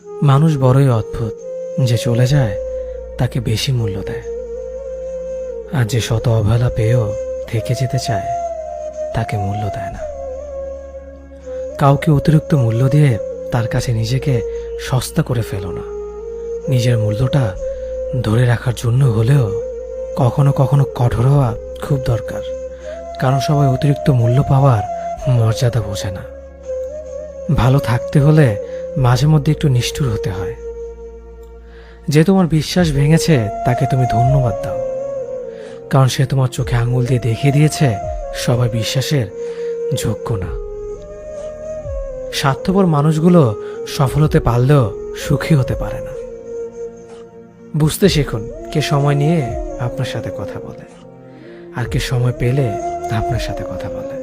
মানুষ বড়ই অদ্ভুত, যে চলে যায় তাকে বেশি মূল্য দেয়, আর যে শত অবহেলা পেয়েও থেকে যেতে চায় তাকে মূল্য দেয় না। কাউকে অতিরিক্ত মূল্য দিয়ে তার কাছে নিজেকে সস্তা করে ফেলো না। নিজের মূল্যটা ধরে রাখার জন্য হলেও কখনো কখনো কঠোর হওয়া খুব দরকার, কারণ সবাই অতিরিক্ত মূল্য পাওয়ার মর্যাদা বোঝে না। ভালো থাকতে হলে মাঝে মধ্যে একটু নিষ্ঠুর হতে হয়। যে তোমার বিশ্বাস ভেঙেছে তাকে তুমি ধন্যবাদ দাও, কারণ সে তোমার চোখে আঙুল দিয়ে দেখিয়ে দিয়েছে সবাই বিশ্বাসের যোগ্য না। স্বার্থপর মানুষগুলো সফল হতে পারলেও সুখী হতে পারে না। বুঝতে শিখুন কে সময় নিয়ে আপনার সাথে কথা বলে, আর কে সময় পেলে আপনার সাথে কথা বলে।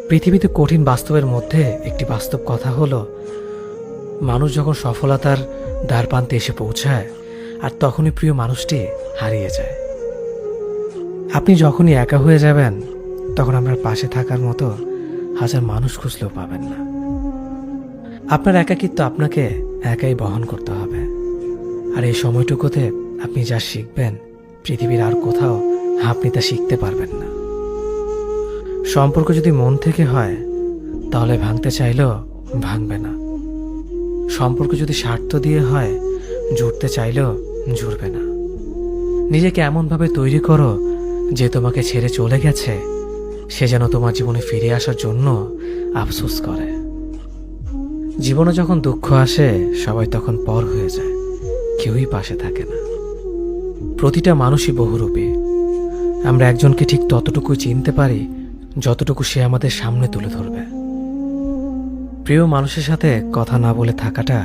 পৃথিবীতে কঠিন বাস্তবের মধ্যে একটি বাস্তব কথা হলো, মানুষ যখন সফলতার দ্বারপ্রান্তে এসে পৌঁছায় আর তখনই প্রিয় মানুষটি হারিয়ে যায়। আপনি যখনই একা হয়ে যাবেন তখন আপনার পাশে থাকার মতো হাজার মানুষ খুঁজলেও পাবেন না। আপনার একাকিত্ব আপনাকে একাই বহন করতে হবে, আর এই সময়টুকুতে আপনি যা শিখবেন পৃথিবীর আর কোথাও আপনি তা শিখতে পারবেন না। সম্পর্ক যদি মন থেকে হয় তাহলে ভাঙতে চাইলেও ভাঙবে না। সম্পর্ক যদি স্বার্থ দিয়ে হয় জুড়তে চাইলেও জুড়বে না। নিজেকে এমনভাবে তৈরি করো যে তোমাকে ছেড়ে চলে গেছে সে যেন তোমার জীবনে ফিরে আসার জন্য আফসোস করে। জীবনে যখন দুঃখ আসে সবাই তখন পর হয়ে যায়, কেউই পাশে থাকে না। প্রতিটা মানুষই বহুরূপী। আমরা একজনকে ঠিক ততটুকুই চিনতে পারি যতটুকু সে আমাদের সামনে তুলে ধরবে। প্রিয় মানুষের সাথে কথা না বলে থাকাটা